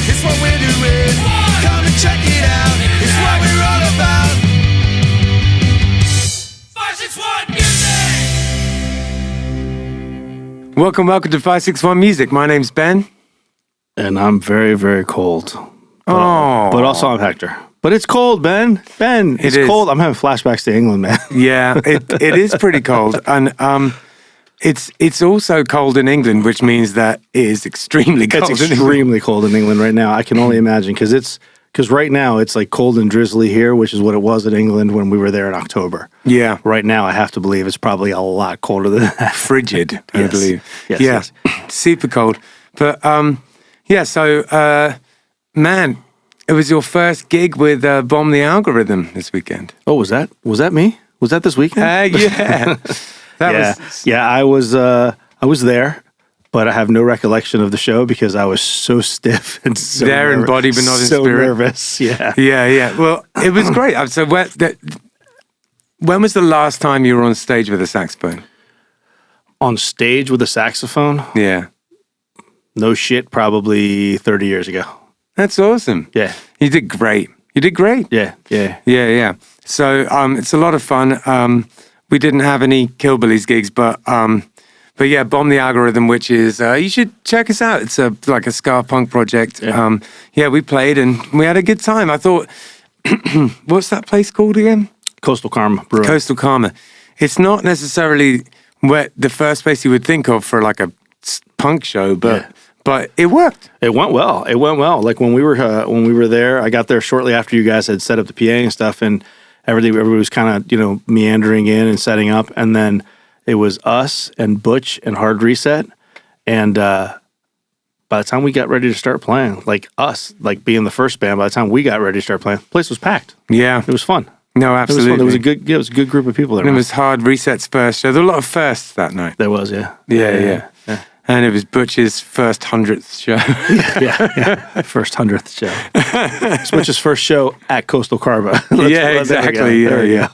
It's what we're doing. Come and check it out. It's what we're all about. 561 Music. Welcome to 561 Music. My name's Ben. And I'm very, very cold. But also I'm Hector. But it's cold, Ben. It's cold. I'm having flashbacks to England, man. Yeah, it is pretty cold. And it's also cold in England, which means that it is extremely cold. It's extremely cold in England right now. I can only imagine because right now it's like cold and drizzly here, which is what it was in England when we were there in October. Yeah. Right now, I have to believe it's probably a lot colder than that. Frigid, I believe. Yes. Super cold. But man, it was your first gig with Bomb the Algorithm this weekend. Oh, was that me? Was that this weekend? Yeah. I was there, but I have no recollection of the show because I was so stiff and so there in body but not in so spirit. Nervous. Yeah. Well, it was great. So when was the last time you were on stage with a saxophone? On stage with a saxophone? Yeah. No shit, probably 30 years ago. That's awesome. Yeah. You did great. Yeah. So it's a lot of fun. We didn't have any Killbillies gigs, but yeah, Bomb the Algorithm, which is you should check us out. It's like a ska punk project. Yeah. We played and we had a good time. I thought, what's that place called again? Coastal Karma Brewing. Coastal Karma. It's not necessarily the first place you would think of for like a punk show, but it worked. It went well. Like when we were there, I got there shortly after you guys had set up the PA and stuff, and everybody was kind of meandering in and setting up, and then it was us and Butch and Hard Reset, and by the time we got ready to start playing, like us, like being the first band, by the time we got ready to start playing, the place was packed. Yeah, it was fun. No, absolutely. It was a good group of people there. And it was Hard Reset's first show. There were a lot of firsts that night. There was, yeah. And it was Butch's first 100th show. yeah. First 100th show. It's Butch's first show at Coastal Karma. Exactly. Yeah.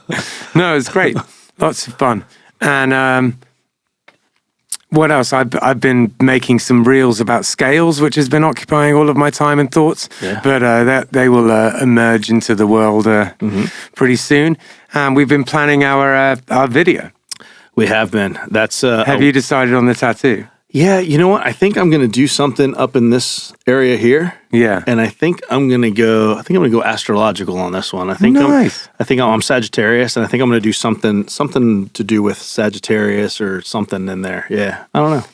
No, it was great. Lots of fun. And what else? I've been making some reels about scales, which has been occupying all of my time and thoughts. Yeah. But they will emerge into the world pretty soon. And we've been planning our video. We have been. That's. Have you decided on the tattoo? Yeah, you know what? I think I'm going to do something up in this area here. Yeah. And I think I'm going to go astrological on this one. I think nice. I'm Sagittarius, and I think I'm going to do something to do with Sagittarius or something in there. Yeah. I don't know.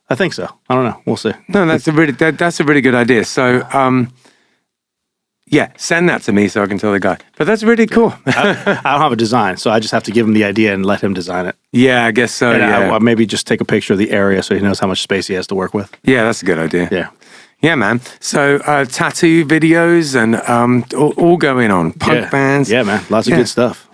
I think so. I don't know. We'll see. No, that's a really good idea. So, send that to me so I can tell the guy. But that's really cool. I don't have a design, so I just have to give him the idea and let him design it. Yeah, I guess so. And I'll maybe just take a picture of the area so he knows how much space he has to work with. Yeah, that's a good idea. Yeah. Yeah, man. So tattoo videos and all going on. Punk bands. Yeah, man. Lots of good stuff.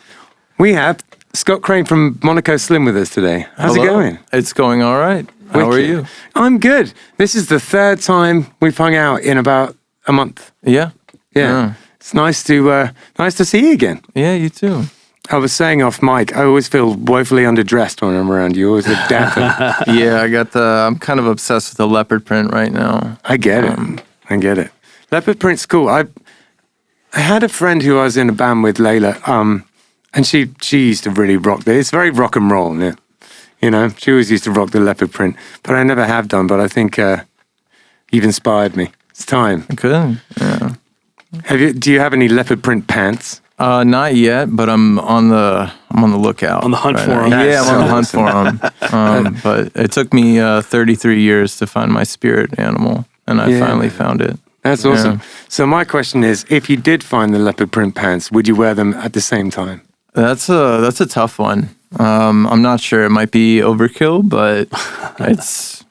We have Scott Crain from Monaco Slim with us today. How's it going? It's going all right. How are you? I'm good. This is the third time we've hung out in about a month. Yeah. It's nice to see you again. Yeah, you too. I was saying off mic, I always feel woefully underdressed when I'm around you. You always look dapper. Yeah, I'm kind of obsessed with the leopard print right now. I get it. Leopard print's cool. I had a friend who I was in a band with, Layla, and she used to really rock this. It's very rock and roll, yeah. She always used to rock the leopard print, but I never have done. But I think you've inspired me. It's time. Good. Yeah. Do you have any leopard print pants? Not yet, but I'm on the lookout. On the hunt for them. Yeah, I'm on the hunt for them. But it took me 33 years to find my spirit animal, and I finally found it. That's awesome. Yeah. So my question is, if you did find the leopard print pants, would you wear them at the same time? That's a tough one. I'm not sure. It might be overkill, but it's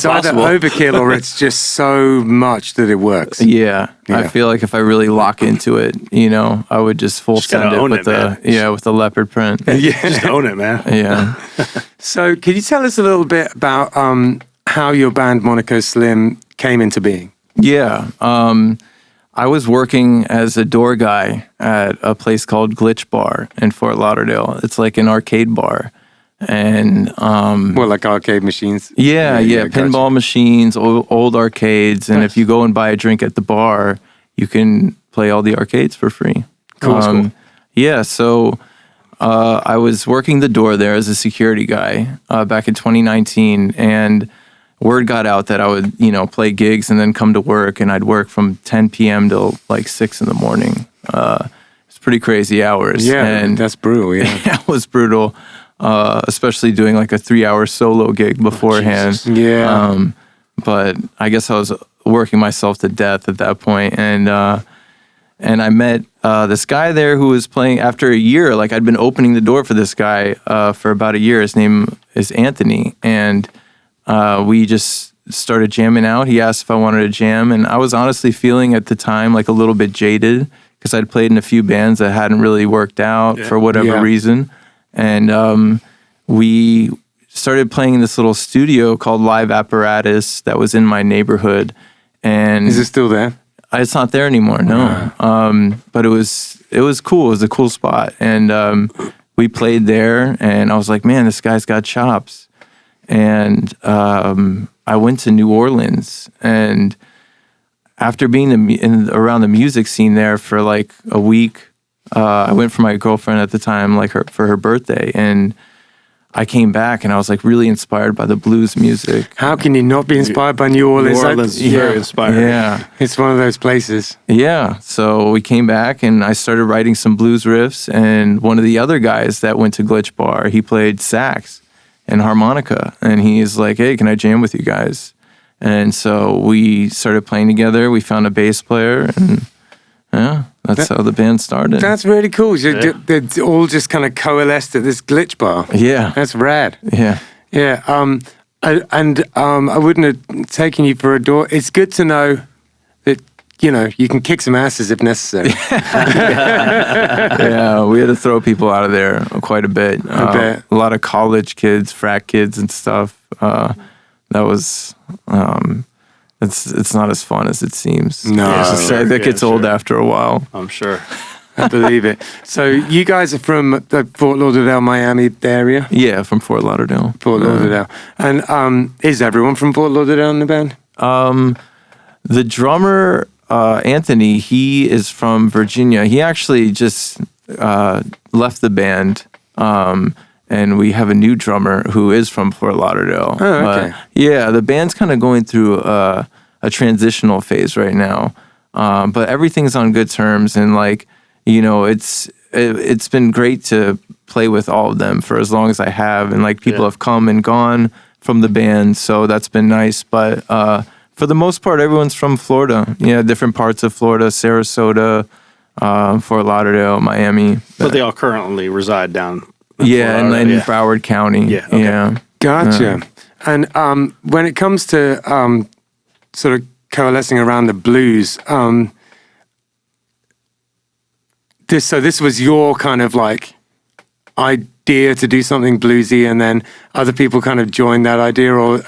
either overkill or it's just so much that it works. Yeah. I feel like if I really lock into it, I would just send it with the leopard print. Just own it, man. Yeah. So, could you tell us a little bit about how your band Monaco Slim came into being? Yeah. I was working as a door guy at a place called Glitch Bar in Fort Lauderdale. It's like an arcade bar. And Well, like arcade machines. yeah, gotcha. pinball machines, old arcades, and if you go and buy a drink at the bar, you can play all the arcades for free. Cool. Yeah, so I was working the door there as a security guy back in 2019, and word got out that I would, play gigs and then come to work, and I'd work from 10 p.m. till like 6 in the morning. It's pretty crazy hours. Yeah, and that's brutal. Yeah. it was brutal, especially doing like a 3-hour solo gig beforehand. Yeah. But I guess I was working myself to death at that point, and I met this guy there who was playing after a year. Like I'd been opening the door for this guy for about a year. His name is Anthony, and we just started jamming out. He asked if I wanted to jam, and I was honestly feeling at the time like a little bit jaded because I'd played in a few bands that hadn't really worked out for whatever reason. And we started playing in this little studio called Live Apparatus that was in my neighborhood. And Is it still there? it's not there anymore, no. But it was cool. It was a cool spot. And we played there, and I was like, man, this guy's got chops. And I went to New Orleans, and after being around the music scene there for like a week, I went for my girlfriend at the time, for her birthday, and I came back and I was like really inspired by the blues music. How can you not be inspired by New Orleans? New Orleans is very inspiring. Yeah. It's one of those places. Yeah. So we came back and I started writing some blues riffs, and one of the other guys that went to Glitch Bar, he played sax and harmonica, and he's like, hey, can I jam with you guys? And so we started playing together. We found a bass player, and yeah, that's how the band started. That's really cool. They all just kind of coalesced at this Glitch Bar. Yeah. That's rad. Yeah. Yeah. I wouldn't have taken you for a door. It's good to know that, you can kick some asses if necessary. Yeah, we had to throw people out of there quite a bit. I bet. A lot of college kids, frat kids and stuff. That was, it's not as fun as it seems. No. That gets old after a while. I'm sure. I believe it. So you guys are from the Fort Lauderdale, Miami area? Yeah, from Fort Lauderdale. Fort Lauderdale. And is everyone from Fort Lauderdale in the band? The drummer, Anthony, he is from Virginia. He actually just left the band, and we have a new drummer who is from Fort Lauderdale. Oh, okay. Yeah, the band's kind of going through a transitional phase right now, but everything's on good terms, and it's been great to play with all of them for as long as I have, and people have come and gone from the band, so that's been nice. But for the most part, everyone's from Florida. Different parts of Florida, Sarasota, Fort Lauderdale, Miami. But they all currently reside down. In Broward County. Yeah. Okay. Yeah. Gotcha. And when it comes to sort of coalescing around the blues, this was your kind of idea to do something bluesy, and then other people kind of joined that idea, or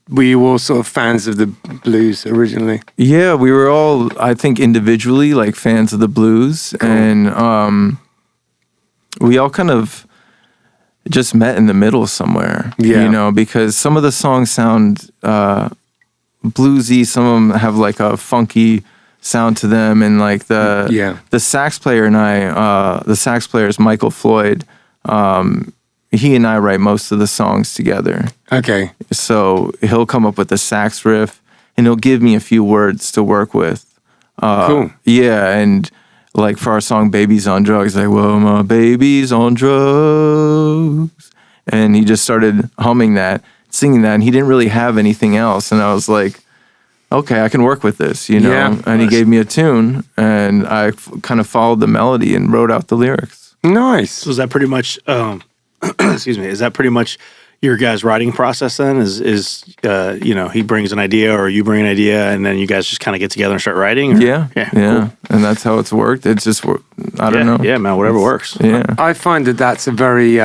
were you all sort of fans of the blues originally? Yeah, we were all, I think, individually fans of the blues, cool. And we all kind of just met in the middle somewhere. Yeah. Because some of the songs sound bluesy, some of them have a funky sound to them, and the sax player and I, the sax player is Michael Floyd. He and I write most of the songs together. Okay. So he'll come up with a sax riff, and he'll give me a few words to work with. Cool. Yeah, and for our song "Baby's on Drugs," well, my baby's on drugs, and he just started humming that, singing that, and he didn't really have anything else, and I was like, okay, I can work with this, Yeah, and he gave me a tune, and I kind of followed the melody and wrote out the lyrics. Nice. So is that pretty much, excuse me, is that pretty much your guys' writing process then? Is he brings an idea or you bring an idea and then you guys just kind of get together and start writing? Or? Yeah. Cool. And that's how it's worked. It's just, I don't know. Yeah, man, whatever works. Yeah. I find that's a very,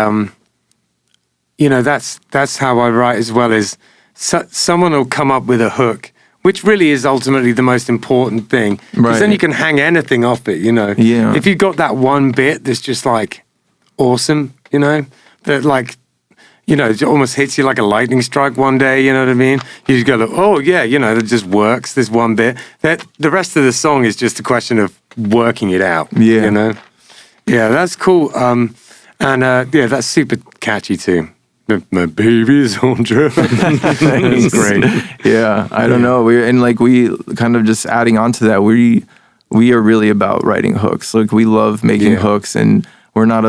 that's how I write as well, is someone will come up with a hook, which really is ultimately the most important thing. Because then you can hang anything off it, Yeah. If you've got that one bit that's just awesome, that you know, it almost hits you like a lightning strike one day, you know what I mean? You just go, like, oh yeah, you know, it just works, this one bit. That the rest of the song is just a question of working it out, Yeah. you know? Yeah, that's cool. Yeah, that's super catchy too. My baby's on drugs. That's great. Yeah, I don't know. We kind of just adding on to that. We are really about writing hooks. Like we love making hooks, and we're not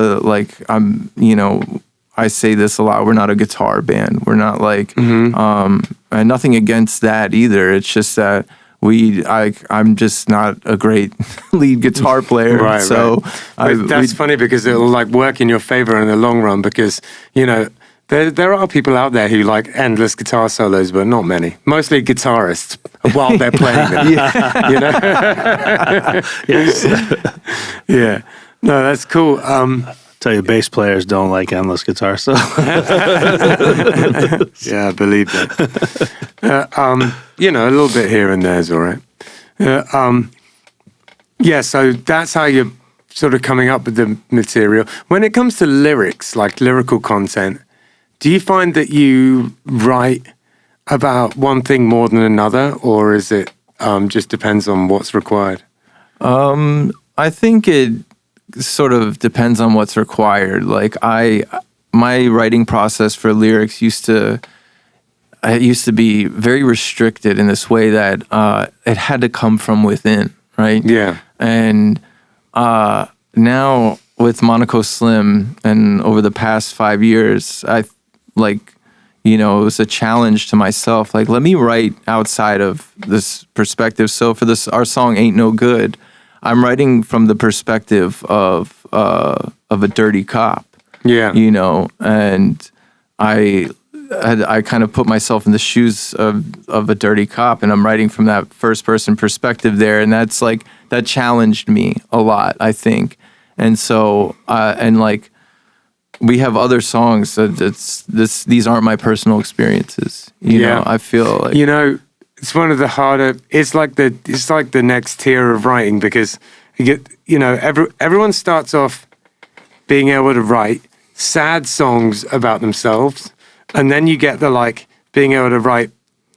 I say this a lot. We're not a guitar band. We're not like, and nothing against that either. It's just that I'm just not a great lead guitar player. Right, so right. That's funny because it'll like work in your favor in the long run because, you know, there are people out there who like endless guitar solos, but not many. Mostly guitarists while they're playing them. You know? Yes. Yeah. No, that's cool. Tell you, bass players don't like endless guitar solos. Yeah, I believe that. You know, a little bit here and there is all right. Yeah, so that's how you're sort of coming up with the material. When it comes to lyrics, like lyrical content, do you find that you write about one thing more than another, or is it just depends on what's required? I think it sort of depends on what's required. Like my writing process for lyrics used to be very restricted in this way that it had to come from within, right? Yeah. And now with Monaco Slim and over the past 5 years, it was a challenge to myself. Like, let me write outside of this perspective. So for our song "Ain't No Good," I'm writing from the perspective of a dirty cop. Yeah. You know, and I kind of put myself in the shoes of a dirty cop, and I'm writing from that first person perspective there, and that challenged me a lot, I think. And so we have other songs that these aren't my personal experiences. You know, I feel like, you know, it's one of the harder. It's like the next tier of writing because everyone starts off being able to write sad songs about themselves, and then you get the being able to write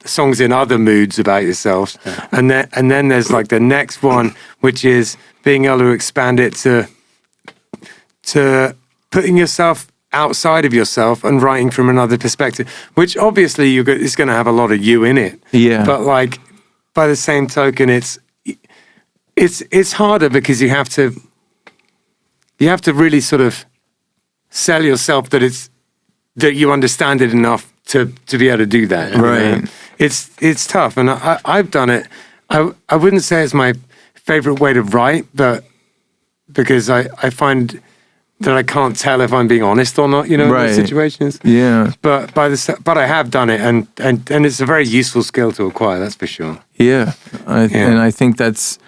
songs in other moods about yourself, and then there's like the next one, which is being able to expand it to putting yourself outside of yourself and writing from another perspective, which obviously it's going to have a lot of you in it. Yeah. But like by the same token, it's harder because you have to really sort of sell yourself that you understand it enough to be able to do that. Right. It's tough, and I've done it. I wouldn't say it's my favorite way to write, but because I find that I can't tell if I'm being honest or not, you know, in those situations. Yeah. But I have done it, and it's a very useful skill to acquire. That's for sure. Yeah. And I think that's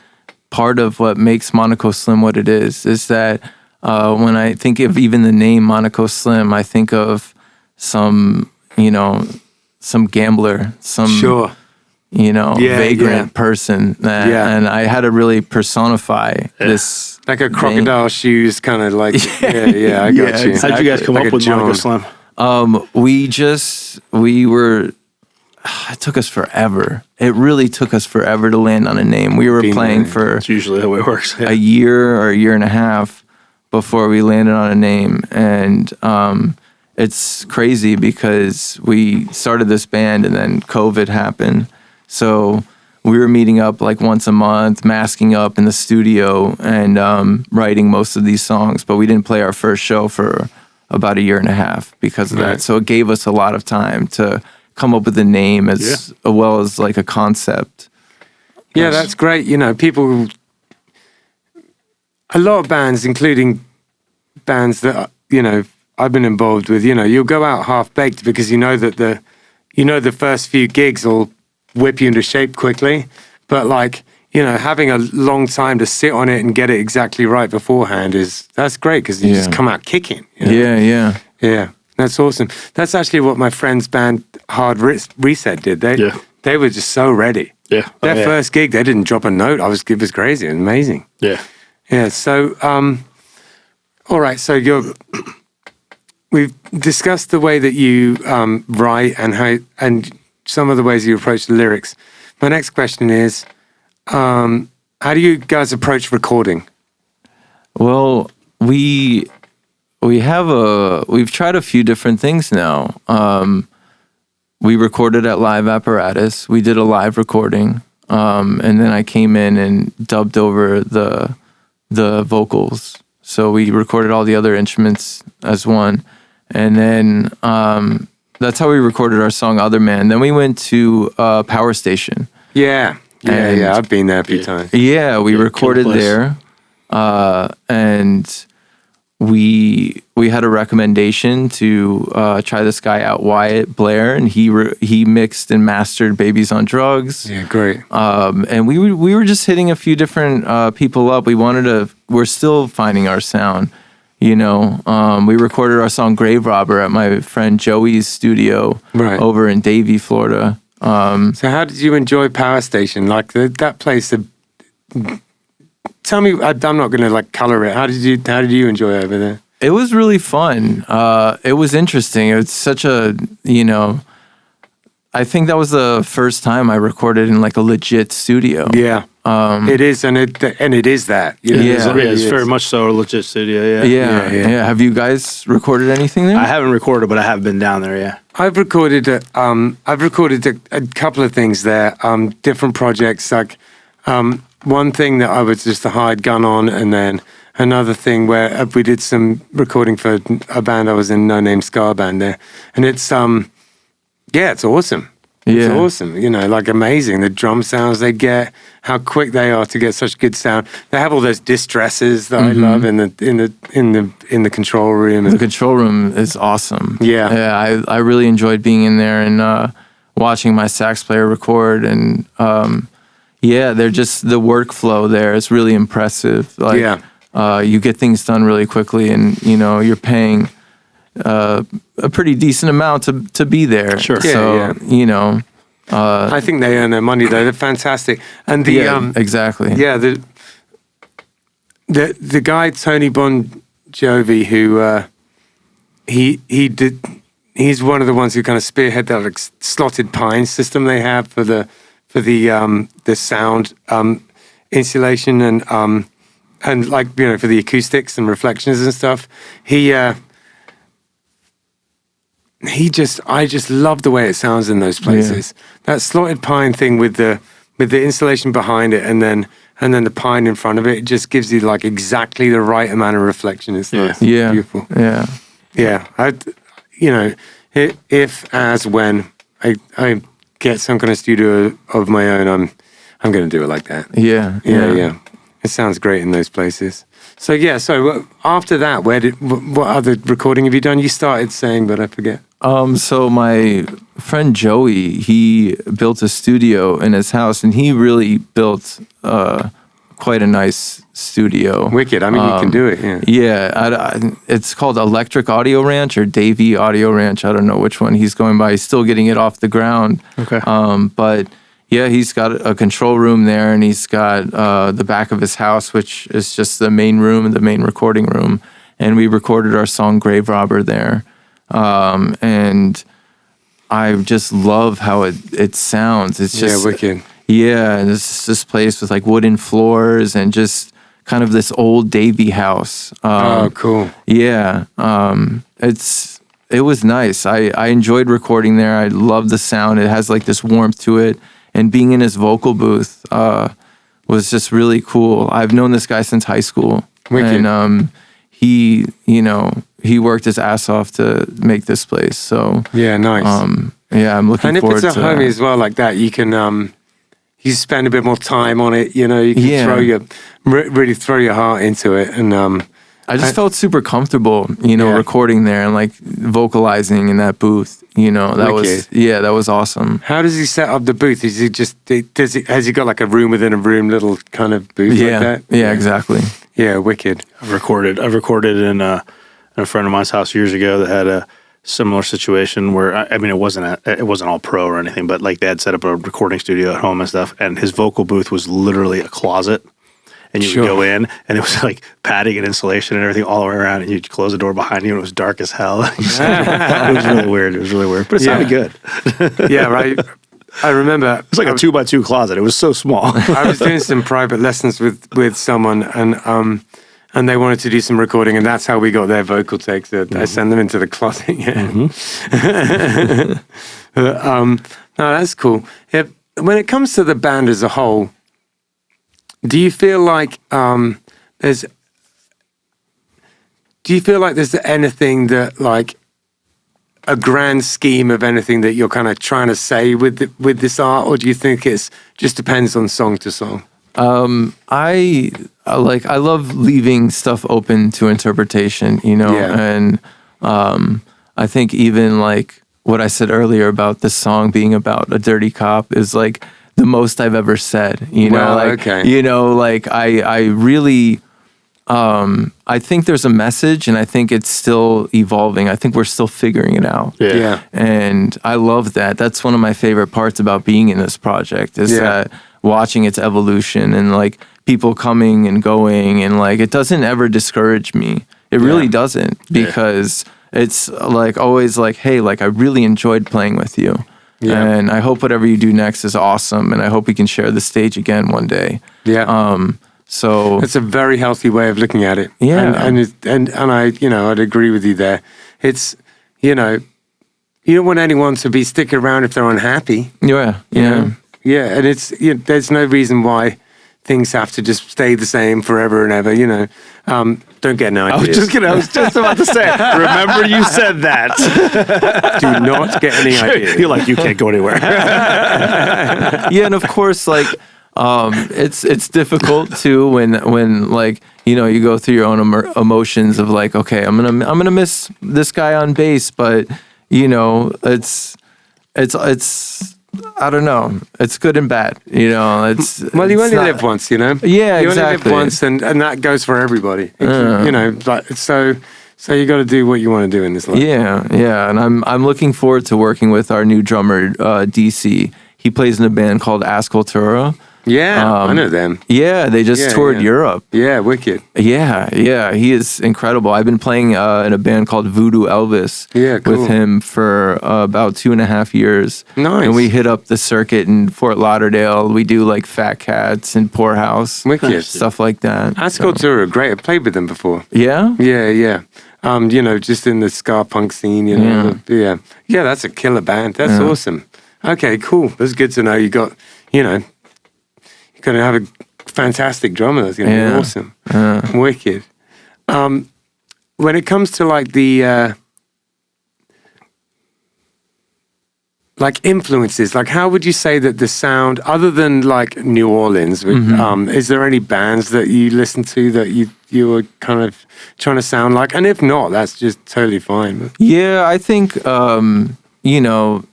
part of what makes Monaco Slim what it is that when I think of even the name Monaco Slim, I think of some gambler, some vagrant person. And I had to really personify this. Like a crocodile shoes, kind of like, I got you. Exactly. How'd you guys come up with Monaco Slim? It took us forever. It really took us forever to land on a name. We were playing for That's usually the way it works. a year or a year and a half before we landed on a name. And it's crazy because we started this band and then COVID happened. So we were meeting up like once a month, masking up in the studio and writing most of these songs. But we didn't play our first show for about a year and a half because of that. So it gave us a lot of time to come up with a name as well as like a concept. Yeah, that's great. You know, a lot of bands, including bands that, I've been involved with, you'll go out half-baked because you know that the first few gigs will whip you into shape quickly, but having a long time to sit on it and get it exactly right beforehand that's great because you just come out kicking. Yeah, that's awesome. That's actually what my friend's band Hard Reset did. They were just so ready. Yeah, their first gig they didn't drop a note. It was crazy and amazing. Yeah. So all right, so we've discussed the way that you write and some of the ways you approach the lyrics. My next question is, how do you guys approach recording? Well, we've tried a few different things now. We recorded at Live Apparatus. We did a live recording, and then I came in and dubbed over the vocals. So we recorded all the other instruments as one, and then that's how we recorded our song "Other Man." Then we went to Power Station. Yeah. I've been there a few times. Yeah, we recorded there, and we had a recommendation to try this guy out, Wyatt Blair, and he mixed and mastered "Babies on Drugs." Yeah, great. And we were just hitting a few different people up. We're still finding our sound, you know. We recorded our song "Grave Robber" at my friend Joey's studio over in Davie, Florida. So how did you enjoy Power Station? Like that place? Tell me, I'm not going to like color it. How did you enjoy it over there? It was really fun. It was interesting. It was such a, you know, I think that was the first time I recorded in like a legit studio. Yeah, it is, and it is that. You know, it's very much so a legit studio. Yeah. Have you guys recorded anything there? I haven't recorded, but I have been down there. Yeah. I've recorded a couple of things there, different projects. Like one thing that I was just a hired gun on, and then another thing where we did some recording for a band I was in, No Name Ska band there, and it's it's awesome. It's awesome, you know, like amazing. The drum sounds they get, how quick they are to get such good sound. They have all those distresses that I love in the control room. The control room is awesome. Yeah, I really enjoyed being in there and watching my sax player record, and they're just the workflow there is really impressive. Like, you get things done really quickly, and you know you're paying a pretty decent amount to be there. Sure. You know, I think they earn their money though. They're fantastic, and exactly. Yeah, the guy Tony Bon Jovi, who he's one of the ones who kind of spearhead that like slotted pine system they have for the sound insulation and like, you know, for the acoustics and reflections and stuff. I just love the way it sounds in those places. That slotted pine thing with the insulation behind it, and then the pine in front of it just gives you like exactly the right amount of reflection. It's nice. Yeah. Beautiful. Yeah. When I get some kind of studio of my own, I'm going to do it like that. Yeah. It sounds great in those places. So after that, what other recording have you done? You started saying, but I forget. So my friend Joey, he built a studio in his house, and he really built quite a nice studio. Wicked. I mean, you can do it. Yeah. It's called Electric Audio Ranch or Davie Audio Ranch. I don't know which one he's going by. He's still getting it off the ground. Okay. But yeah, he's got a control room there, and he's got the back of his house, which is just the main room and the main recording room. And we recorded our song "Grave Robber" there. And I just love how it sounds. It's just wicked. Yeah, and it's this place with like wooden floors and just kind of this old Davie house. Cool. Yeah, it was nice. I enjoyed recording there. I love the sound. It has like this warmth to it, and being in his vocal booth was just really cool. I've known this guy since high school, wicked. And he worked his ass off to make this place. So nice. I'm looking forward to. And if it's a homie as well like that, you can you spend a bit more time on it. You know, you can really throw your heart into it. And I just felt super comfortable, recording there and like vocalizing in that booth. You know, that was awesome. How does he set up the booth? Is he has he got like a room within a room, little kind of booth like that? Yeah, exactly. Yeah, wicked. I've recorded in a friend of mine's house years ago that had a similar situation where it wasn't all pro or anything, but like they had set up a recording studio at home and stuff, and his vocal booth was literally a closet, and you Sure. would go in, and it was like padding and insulation and everything all the way around, and you'd close the door behind you, and it was dark as hell. It was really weird. It was really weird, but it sounded good. Yeah, right. I remember It's like a 2x2 closet. It was so small. I was doing some private lessons with someone, and they wanted to do some recording, and that's how we got their vocal takes. I sent them into the closet. Yeah. No, that's cool. When it comes to the band as a whole, do you feel like there's anything that, like, a grand scheme of anything that you're kind of trying to say with this art, or do you think it's just depends on song to song? I love leaving stuff open to interpretation, you know, and I think even like what I said earlier about this song being about a dirty cop is like the most I've ever said, you know, you know, like I really, I think there's a message, and I think it's still evolving. I think we're still figuring it out. Yeah. And I love that. That's one of my favorite parts about being in this project is that watching its evolution and like people coming and going, and like it doesn't ever discourage me. It really doesn't, because it's like always like, hey, like I really enjoyed playing with you. Yeah. And I hope whatever you do next is awesome, and I hope we can share the stage again one day. Yeah. So it's a very healthy way of looking at it. Yeah. And I, you know, I'd agree with you there. It's, you know, you don't want anyone to be sticking around if they're unhappy. Yeah. You know? Yeah. And it's, you know, there's no reason why things have to just stay the same forever and ever, you know. Don't get no ideas. I was just about to say, remember you said that. Do not get any ideas. You're like, you can't go anywhere. Yeah, and of course, like, it's difficult too when like, you know, you go through your own emotions of like, okay, I'm gonna miss this guy on bass, but you know, it's I don't know, it's good and bad, you know. It's well, you it's only not- live once, you know. Yeah, you exactly. only live once, and that goes for everybody. You know, like so you got to do what you want to do in this life. Yeah, and I'm looking forward to working with our new drummer, DC. He plays in a band called Ascultura. Yeah, I know them. Yeah, they just toured Europe. Yeah, wicked. Yeah, he is incredible. I've been playing in a band called Voodoo Elvis cool. with him for about 2.5 years. Nice. And we hit up the circuit in Fort Lauderdale. We do like Fat Cats and Poorhouse. Wicked. Stuff like that. Ascultura are great. I've played with them before. Yeah? Yeah. You know, just in the ska punk scene, you know. Yeah, that's a killer band. That's awesome. Okay, cool. That's good to know. You got, you know, you're going to have a fantastic drummer. That's going to be awesome. Wicked. When it comes to like the like influences, like how would you say that the sound, other than like New Orleans, is there any bands that you listen to that you were kind of trying to sound like? And if not, that's just totally fine. Yeah, I think, you know,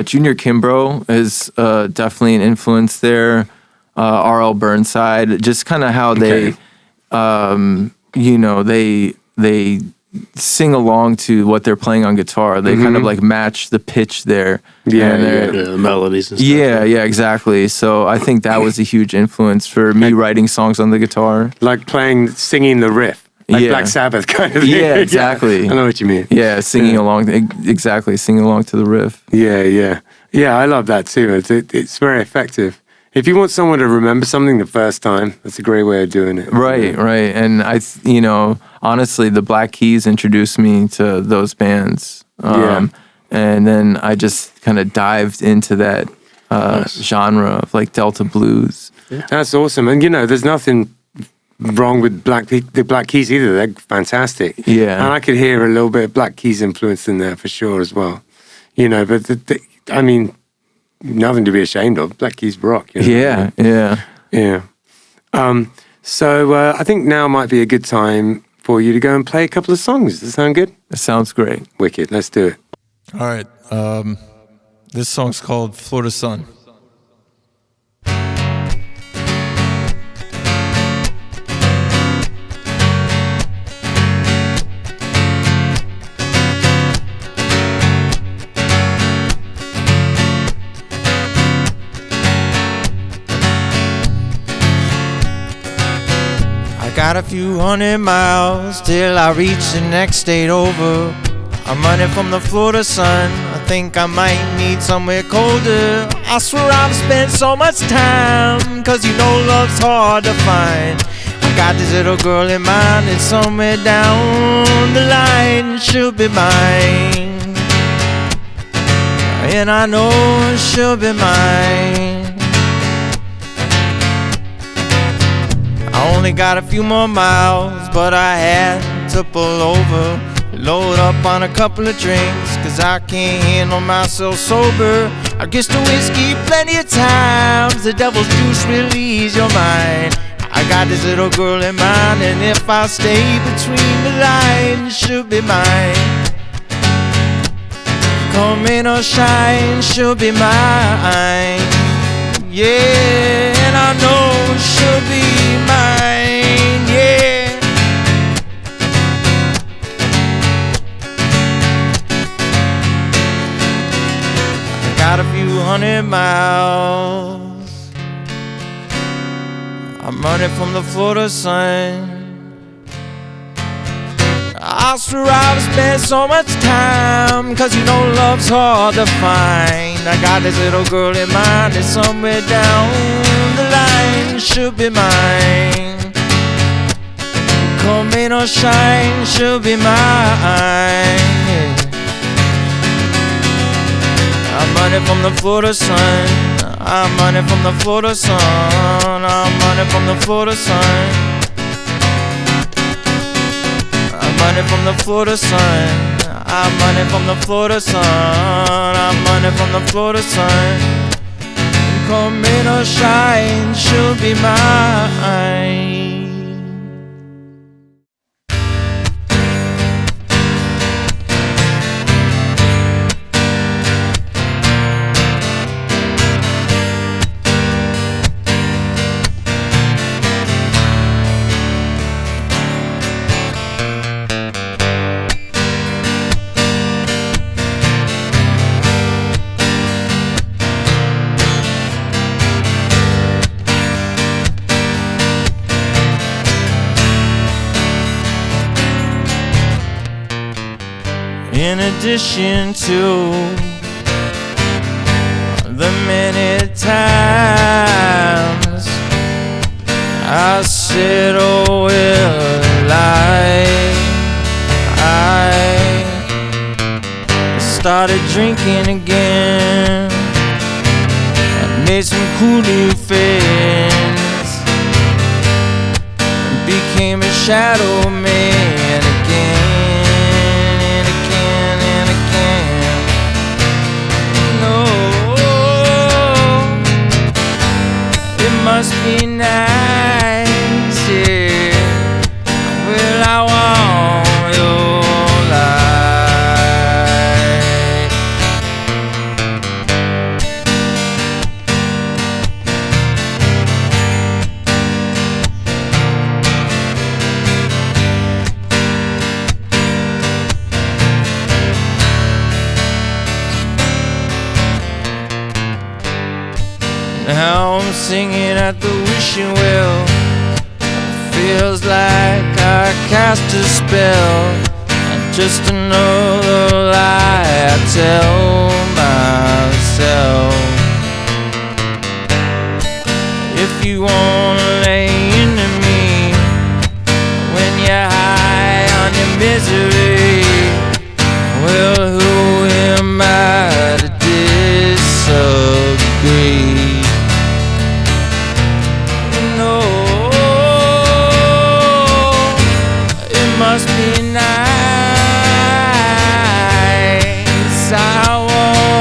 Junior Kimbrough is definitely an influence there. R.L. Burnside, just kind of how they, you know, they sing along to what they're playing on guitar. They kind of like match the pitch there. The melodies and stuff. Yeah, exactly. So I think that was a huge influence for me writing songs on the guitar. Like singing the riff. Like Black Sabbath kind of thing. Yeah, exactly. I know what you mean. Yeah, singing along, exactly, singing along to the riff. Yeah, I love that too. It's very effective. If you want someone to remember something the first time, that's a great way of doing it. Right. And you know, honestly, the Black Keys introduced me to those bands. And then I just kind of dived into that genre of like Delta blues. Yeah. That's awesome. And you know, there's nothing wrong with the Black Keys either. They're fantastic. Yeah. And I could hear a little bit of Black Keys influence in there for sure as well. You know, but I mean, nothing to be ashamed of. Black Keys rock. You know? Yeah. So I think now might be a good time for you to go and play a couple of songs. Does that sound good? It sounds great. Wicked. Let's do it. All right. This song's called Florida Sun. got a few hundred miles till I reach the next state over. I'm running from the Florida sun. I think I might need somewhere colder. I swear I've spent so much time, cause you know love's hard to find. I got this little girl in mind, it's somewhere down the line. She'll be mine, and I know she'll be mine. I only got a few more miles, but I had to pull over, load up on a couple of drinks, cause I can't handle myself sober. I guess the whiskey plenty of times, the devil's juice will ease your mind. I got this little girl in mind, and if I stay between the lines, she'll be mine. Come rain or shine, she'll be mine. Yeah, and I know she'll be mine, yeah. I got a few hundred miles. I'm running from the Florida sun. I swear I've spent so much time, cause you know love's hard to find. I got this little girl in mind, it's somewhere down the line. She'll be mine. Come rain or shine, she'll be mine, yeah. I'm running from the Florida sun. I'm running from the Florida sun. I'm running from the Florida sun. I'm running from the Florida sun. I'm running from the Florida sun. I'm running from the Florida sun. Come rain or shine, she'll be mine. In addition to the many times I said, oh, well, I started drinking again. I made some cool new friends, became a shadow man again. Must be nice, yeah. Well, I want your life. Now I'm singing at the wishing well. Feels like I cast a spell. Just another lie I tell myself. If you wanna lay into me when you're high on your misery, well, who am I to disagree? Must be nice. I want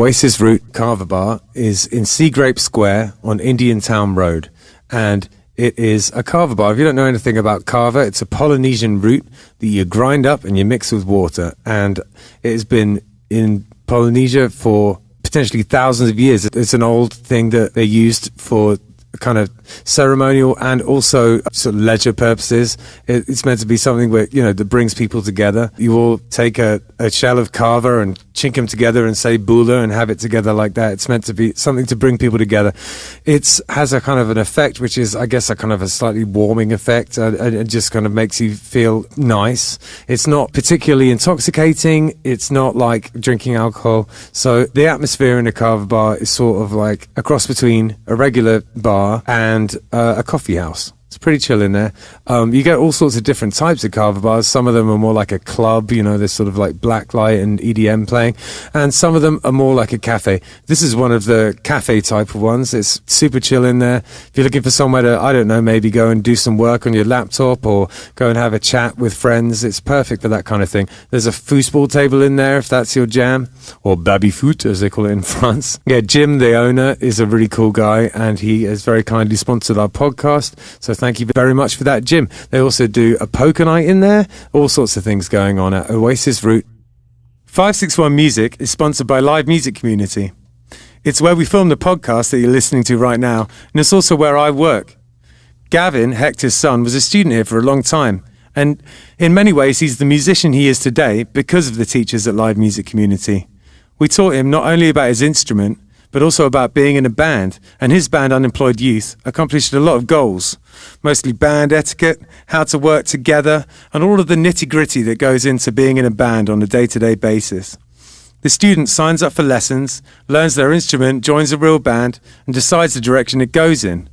Oasis Root Kava Bar is in Sea Grape Square on Indiantown Rd. And it is a kava bar. If you don't know anything about kava, it's a Polynesian root that you grind up and you mix with water. And it has been in Polynesia for potentially thousands of years. It's an old thing that they used for kind of ceremonial and also sort of leisure purposes. It's meant to be something where, that brings people together. You all take a shell of kava and chink them together and say bula and have it together like that. It's meant to be something to bring people together. It has a kind of an effect, which is, I guess, a kind of a slightly warming effect. It just kind of makes you feel nice. It's not particularly intoxicating. It's not like drinking alcohol. So the atmosphere in a kava bar is sort of like a cross between a regular bar and a coffee house. It's pretty chill in there. You get all sorts of different types of kava bars. Some of them are more like a club, there's sort of like blacklight and EDM playing. And some of them are more like a cafe. This is one of the cafe type of ones. It's super chill in there. If you're looking for somewhere to, I don't know, maybe go and do some work on your laptop or go and have a chat with friends, it's perfect for that kind of thing. There's a foosball table in there if that's your jam, or baby-foot as they call it in France. Yeah, Jim, the owner, is a really cool guy and he has very kindly sponsored our podcast. So thank you very much for that, Jim. They also do a poker night in there. All sorts of things going on at Oasis Root. 561 Music is sponsored by Live Music Community. It's where we film the podcast that you're listening to right now, and it's also where I work. Gavin, Hector's son, was a student here for a long time, and in many ways he's the musician he is today because of the teachers at Live Music Community. We taught him not only about his instrument, but also about being in a band, and his band, Unemployed Youth, accomplished a lot of goals, mostly band etiquette, how to work together, and all of the nitty-gritty that goes into being in a band on a day-to-day basis. The student signs up for lessons, learns their instrument, joins a real band, and decides the direction it goes in.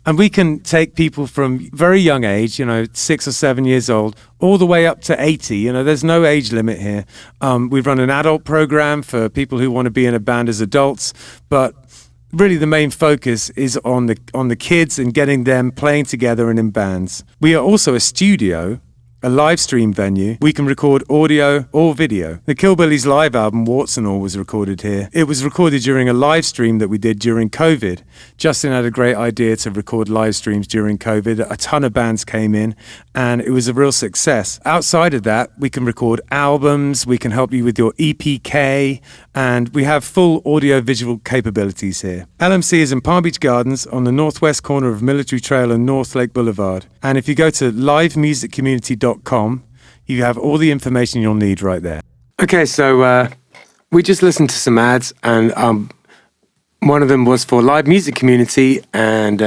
And we can take people from very young age, 6 or 7 years old, all the way up to 80. There's no age limit here. We run an adult program for people who want to be in a band as adults, but really the main focus is on the kids and getting them playing together and in bands. We are also a studio, a live stream venue. We can record audio or video. The Killbillies live album, Warts and All, was recorded here. It was recorded during a live stream that we did during COVID. Justin had a great idea to record live streams during COVID. A ton of bands came in and it was a real success. Outside of that, we can record albums, we can help you with your EPK, and we have full audio-visual capabilities here. LMC is in Palm Beach Gardens on the northwest corner of Military Trail and North Lake Boulevard. And if you go to livemusiccommunity.com, you have all the information you'll need right there. Okay, so we just listened to some ads, and one of them was for Live Music Community, and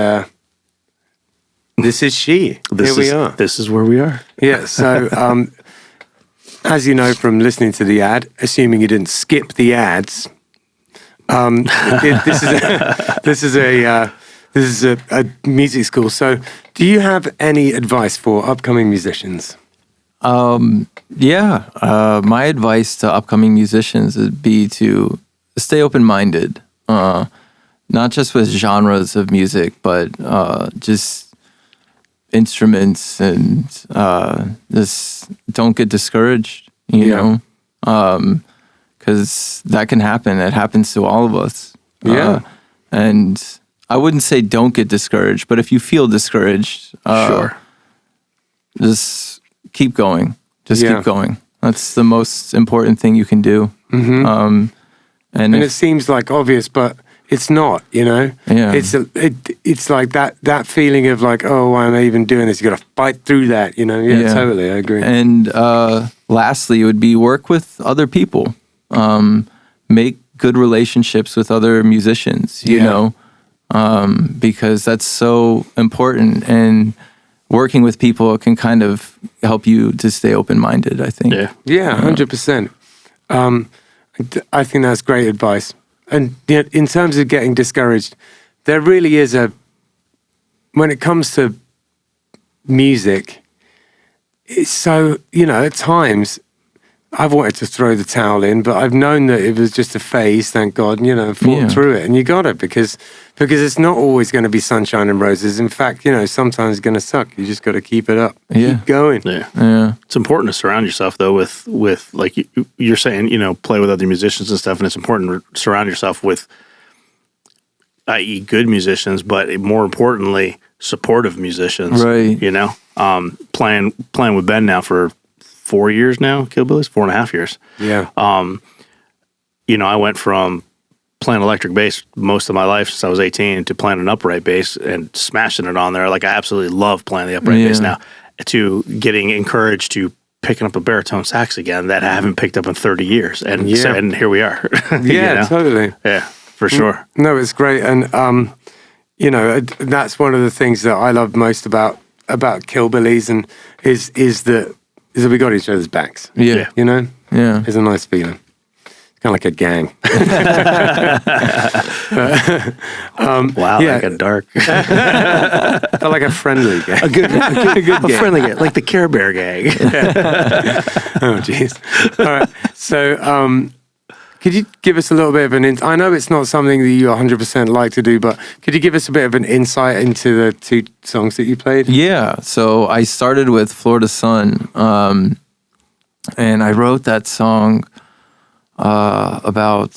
this is she. Here we are. This is where we are. Yeah, so as you know from listening to the ad, assuming you didn't skip the ads, this is a music school. So do you have any advice for upcoming musicians? My advice to upcoming musicians would be to stay open-minded, not just with genres of music, but just instruments, and just don't get discouraged, you know, because that can happen. It happens to all of us. And I wouldn't say don't get discouraged, but if you feel discouraged, just keep going. Keep going. That's the most important thing you can do. Mm-hmm. And it seems like obvious, but it's not, Yeah. It's like that feeling of like, oh, why am I even doing this? You got to fight through that, Yeah, totally. I agree. And lastly, it would be work with other people. Make good relationships with other musicians, you know, because that's so important. And working with people can kind of help you to stay open-minded, I think. Yeah, 100%. I think that's great advice. And in terms of getting discouraged, there really is when it comes to music, it's so, at times, I've wanted to throw the towel in, but I've known that it was just a phase, thank God, you know, fought Yeah. through it. And you got it because it's not always going to be sunshine and roses. In fact, you know, sometimes it's going to suck. You just got to keep it up. Yeah. Keep going. Yeah. It's important to surround yourself though with like you're saying, you know, play with other musicians and stuff, and it's important to surround yourself with, i.e., good musicians, but more importantly, supportive musicians. Right. You know, playing with Ben now for 4 years now, Killbillies, 4.5 years. Yeah. You know, I went from playing electric bass most of my life since I was 18 to playing an upright bass and smashing it on there. Like I absolutely love playing the upright bass now, to getting encouraged to picking up a baritone sax again that I haven't picked up in 30 years. And and here we are. Yeah, you know? totally. Yeah, for sure. No, it's great. And, you know, that's one of the things that I love most about Killbillies and is that we got each other's backs. Yeah. You know? Yeah. It's a nice feeling. It's kind of like a gang. Wow, yeah. like a dark. Felt like a friendly gang. a good friendly gang, like the Care Bear gang. Oh, jeez. All right. So, could you give us a little bit of I know it's not something that you 100% like to do, but could you give us a bit of an insight into the two songs that you played? Yeah. So I started with Florida Sun, and I wrote that song about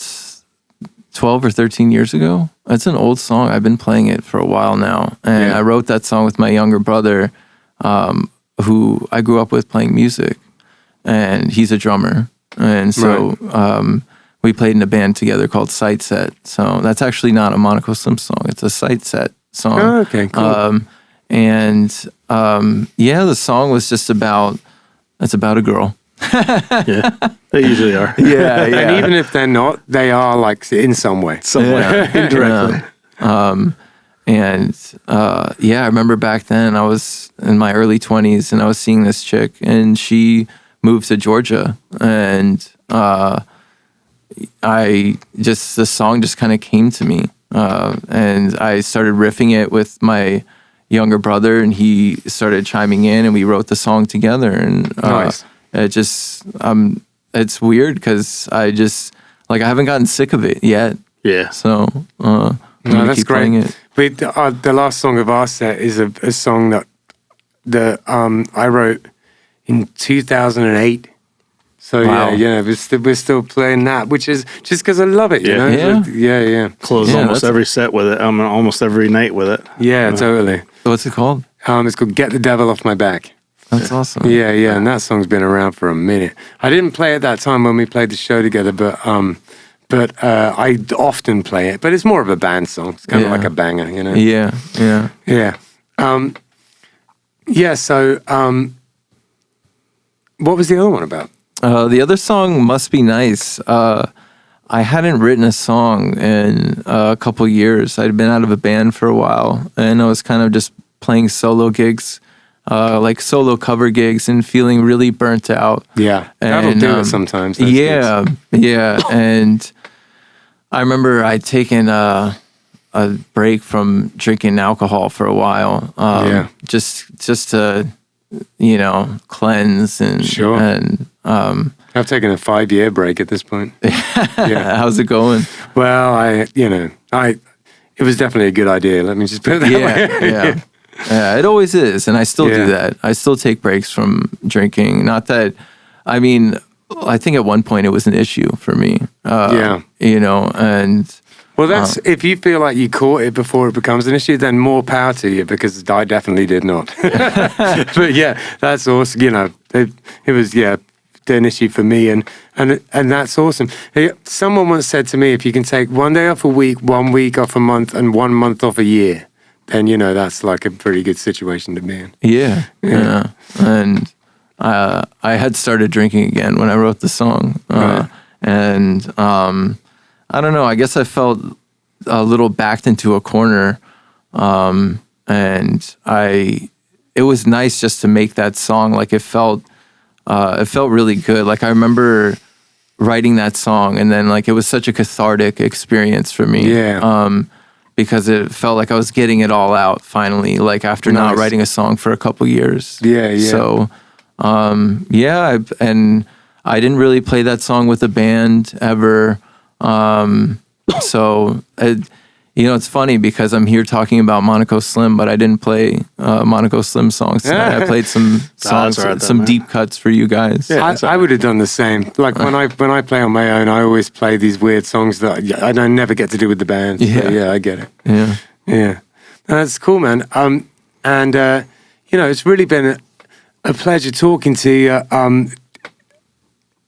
12 or 13 years ago. It's an old song. I've been playing it for a while now. And I wrote that song with my younger brother, who I grew up with playing music. And he's a drummer. And so we played in a band together called Sight Set. So that's actually not a Monaco Slim song. It's a Sight Set song. Oh, okay, cool. The song was just about a girl. Yeah, they usually are. Yeah. And even if they're not, they are like in some way. Indirectly. I remember back then I was in my early 20s and I was seeing this chick and she moved to Georgia and the song just kind of came to me and I started riffing it with my younger brother and he started chiming in and we wrote the song together and Nice. it just it's weird because I haven't gotten sick of it yet. Yeah. So I'm gonna that's keep great. playing it. The last song of our set is a song that I wrote in 2008. So Wow. we're still playing that, which is just because I love it. You know? Yeah. Close almost that's- every set with it. Almost every night with it. Yeah, totally. What's it called? It's called "Get the Devil Off My Back." That's awesome. Yeah, and that song's been around for a minute. I didn't play it that time when we played the show together, but I often play it. But it's more of a band song. It's kind of like a banger, you know. Yeah. So, what was the other one about? The other song, Must Be Nice. I hadn't written a song in a couple years. I'd been out of a band for a while, and I was kind of just playing solo gigs, like solo cover gigs, and feeling really burnt out. Yeah, that'll do it sometimes. Those gigs. Yeah. And I remember I'd taken a break from drinking alcohol for a while, just to cleanse and Sure. and I've taken a 5-year break at this point. Yeah. how's it going? Well, it was definitely a good idea. Let me just put it that way. Yeah, it always is, and I still Yeah. do that. I still take breaks from drinking. Not that, I think at one point it was an issue for me. And Well, that's if you feel like you caught it before it becomes an issue, then more power to you because I definitely did not. But yeah, that's awesome. It was an issue for me, and that's awesome. Hey, someone once said to me, if you can take 1 day off a week, 1 week off a month, and 1 month off a year, then that's like a pretty good situation to be in. Yeah. And I had started drinking again when I wrote the song. And I don't know, I guess I felt a little backed into a corner. And it was nice just to make that song. Like it felt really good. Like I remember writing that song and then like it was such a cathartic experience for me. Yeah. Because it felt like I was getting it all out finally, like after not writing a song for a couple years. Yeah. So, I didn't really play that song with a band ever. It's funny because I'm here talking about Monaco Slim, but I didn't play Monaco Slim songs tonight. I played some songs, some deep cuts for you guys. Yeah, I would have done the same. Like when I play on my own, I always play these weird songs that I don't never get to do with the band. So yeah, I get it. Yeah. That's cool, man. It's really been a pleasure talking to you.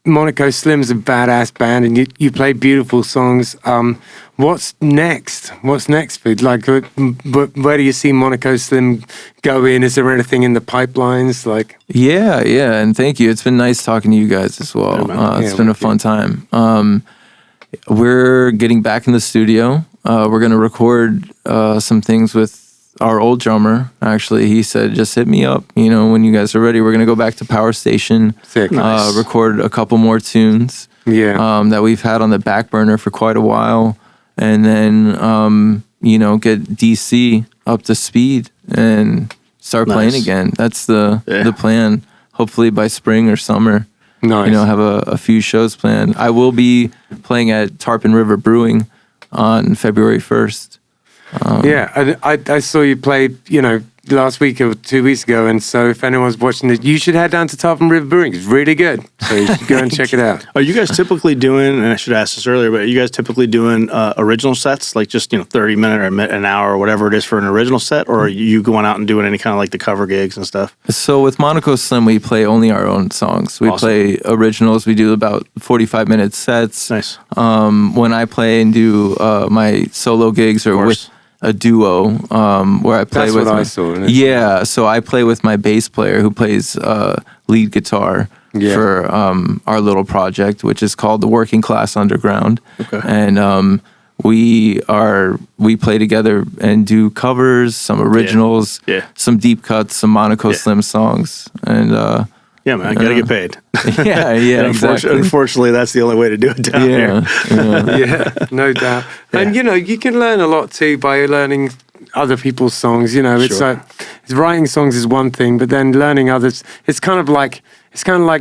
Monaco Slim's a badass band, and you play beautiful songs. What's next? What's next for you? Like, where do you see Monaco Slim going? Is there anything in the pipelines? Like, yeah, and thank you. It's been nice talking to you guys as well. It's been a fun time. We're getting back in the studio. We're gonna record some things with our old drummer. Actually, he said, just hit me up, when you guys are ready. We're gonna go back to Power Station. Sick. Nice. Record a couple more tunes that we've had on the back burner for quite a while, and then get DC up to speed and start playing again. That's the plan. Hopefully by spring or summer. Nice. Have a few shows planned. I will be playing at Tarpon River Brewing on February 1st. And I saw you play, last week or 2 weeks ago, and so if anyone's watching it, you should head down to Tarpon River Brewing. It's really good, so you should go and check it out. Are you guys typically doing, and I should ask this earlier, but are you guys typically doing original sets, like just 30-minute or an hour or whatever it is for an original set, or are you going out and doing any kind of like the cover gigs and stuff? So with Monaco Slim, we play only our own songs. We play originals. We do about 45-minute sets. Nice. When I play and do my solo gigs or with a duo where I play with. That's what I saw. Yeah, so I play with my bass player who plays lead guitar for our little project, which is called the Working Class Underground. Okay. And we play together and do covers, some originals, some deep cuts, some Monaco Slim songs, and yeah, man, gotta get paid. Yeah, exactly. Unfortunately, that's the only way to do it down here. Yeah, no doubt. And you can learn a lot too by learning other people's songs. It's like writing songs is one thing, but then learning others, it's kind of like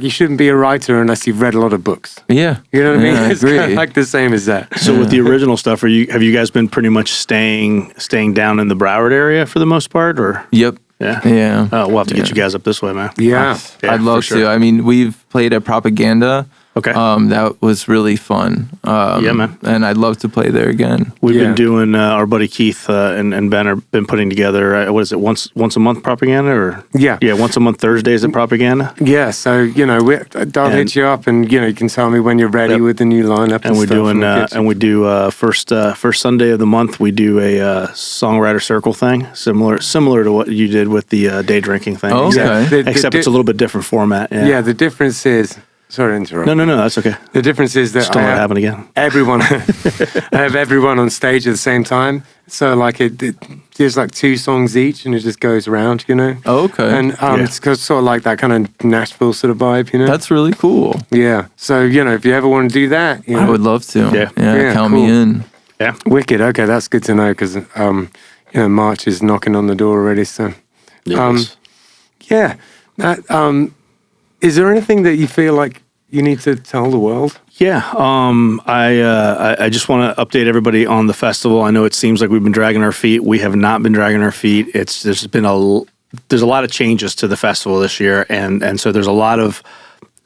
you shouldn't be a writer unless you've read a lot of books. Yeah, you know what I mean. I it's agree. kind of like the same as that. So with the original stuff, have you guys been pretty much staying down in the Broward area for the most part, or? Yep. Yeah. We'll have to get you guys up this way, man. Yeah, I'd love to. I mean, we've played at Propaganda. Okay. That was really fun. Man. And I'd love to play there again. We've been doing, our buddy Keith and Ben have been putting together, what is it, once a month Propaganda? Or Yeah, once a month Thursdays at Propaganda? Yeah, so, I'll hit you up and, you can tell me when you're ready with the new lineup. And we're doing, and we do, first Sunday of the month, we do a songwriter circle thing, similar to what you did with the day drinking thing. Oh, okay. Except it's a little bit different format. Yeah, the difference is... Sorry to interrupt. No, that's okay. The difference is that Just don't let it happen again. I have everyone on stage at the same time. So there's like 2 songs each, and it just goes around, Oh, okay. And it's sort of like that kind of Nashville sort of vibe, That's really cool. Yeah. So if you ever want to do that, I would love to. Yeah, count me in. Yeah. Wicked. Okay, that's good to know because March is knocking on the door already. So is there anything that you feel like you need to tell the world? Yeah, I just want to update everybody on the festival. I know it seems like we've been dragging our feet. We have not been dragging our feet. There's a lot of changes to the festival this year, and so there's a lot of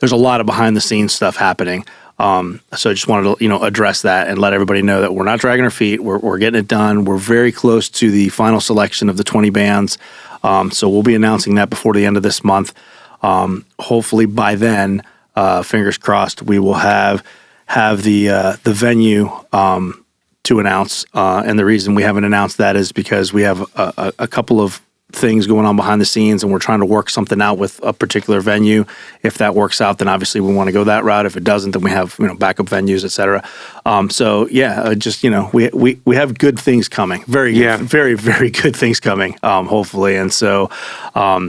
behind the scenes stuff happening. So I just wanted to address that and let everybody know that we're not dragging our feet. We're getting it done. We're very close to the final selection of the 20 bands. So we'll be announcing that before the end of this month. Hopefully by then, fingers crossed, we will have the venue to announce. And the reason we haven't announced that is because we have a couple of things going on behind the scenes, and we're trying to work something out with a particular venue. If that works out, then obviously we want to go that route. If it doesn't, then we have backup venues, et cetera. We have good things coming. Very, very good things coming. Hopefully, and so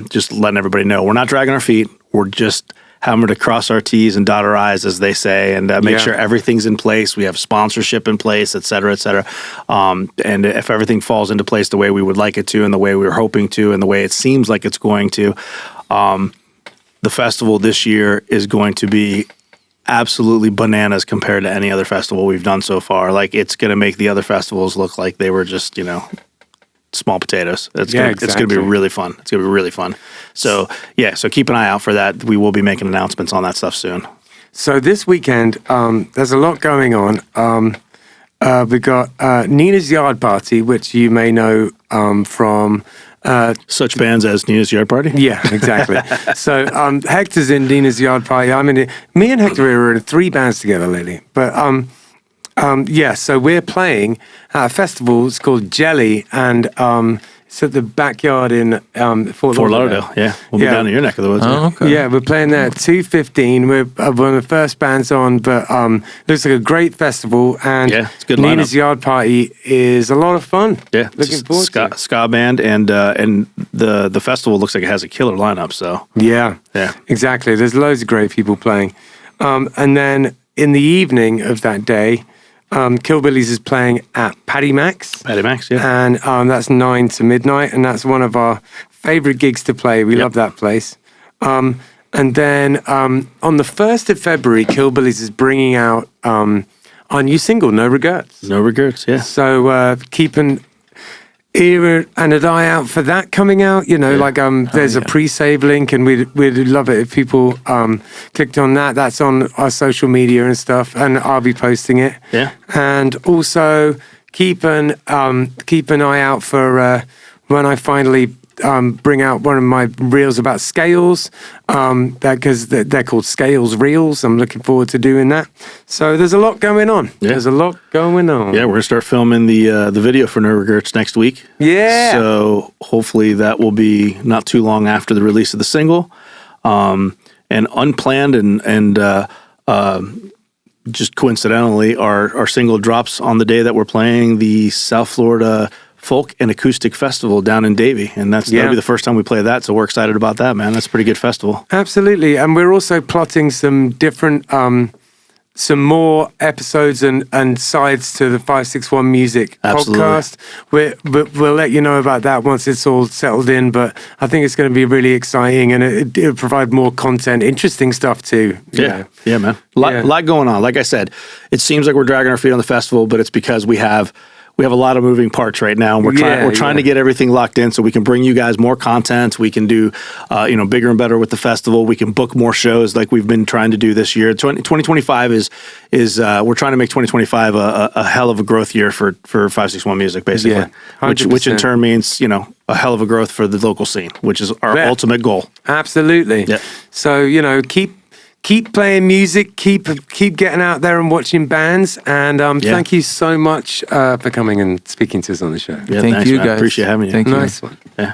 just letting everybody know we're not dragging our feet. We're just having to cross our T's and dot our I's, as they say, and make sure everything's in place. We have sponsorship in place, et cetera, et cetera. And if everything falls into place the way we would like it to, and the way we were hoping to, and the way it seems like it's going to, the festival this year is going to be absolutely bananas compared to any other festival we've done so far. Like, it's going to make the other festivals look like they were just, small potatoes. It's going to be really fun. It's going to be really fun. So, so keep an eye out for that. We will be making announcements on that stuff soon. So this weekend, there's a lot going on. We got Nina's Yard Party, which you may know from... Such bands as Nina's Yard Party? Yeah, exactly. So Hector's in Nina's Yard Party. I'm in it. Me and Hector were in 3 bands together lately. But so we're playing at a festival. It's called Jelly, and it's at the backyard in Fort Lauderdale. Yeah, we'll be down in your neck of the woods. Oh, okay. Yeah, we're playing there at 2:15. We're one of the first bands on, but looks like a great festival. And it's a good Nina's lineup. Yard Party is a lot of fun. Yeah, looking forward to it. ska band, and the festival looks like it has a killer lineup. So Yeah, Yeah. exactly. There's loads of great people playing. And then in the evening of that day, Killbillies is playing at Paddy Mac's. Paddy Mac's, yeah. And that's 9 to midnight, and that's one of our favorite gigs to play. We love that place. And then on the 1st of February, Killbillies is bringing out our new single, No Regrets. No regrets, yeah. So keep an ear and an eye out for that coming out. There's a pre-save link, and we'd love it if people clicked on that. That's on our social media and stuff, and I'll be posting it. Yeah. And also keep an eye out for when I finally bring out one of my reels about scales, because they're called Scales Reels. I'm looking forward to doing that. So there's a lot going on. Yeah. There's a lot going on. Yeah, we're going to start filming the video for No Regrets next week. Yeah. So hopefully that will be not too long after the release of the single. And unplanned and just coincidentally, our single drops on the day that we're playing the South Florida Folk and Acoustic Festival down in Davie, and that'll be the first time we play that. So we're excited about that, man. That's a pretty good festival. Absolutely, and we're also plotting some different, some more episodes and sides to the 561 Music podcast. We'll let you know about that once it's all settled in. But I think it's going to be really exciting, and it'll provide more content, interesting stuff too. Yeah, man. Lot going on. Like I said, it seems like we're dragging our feet on the festival, but it's because we have a lot of moving parts right now, and we're trying to get everything locked in so we can bring you guys more content. We can do, bigger and better with the festival. We can book more shows like we've been trying to do this year. 2025 is we're trying to make 2025 a hell of a growth year for 561 Music, basically. Yeah, which in turn means a hell of a growth for the local scene, which is our ultimate goal. Absolutely. Yeah. So keep playing music, keep getting out there and watching bands, and thank you so much for coming and speaking to us on the show. Yeah, Thank thanks, you, man. guys. Appreciate having you. Thank you. Nice one. Yeah.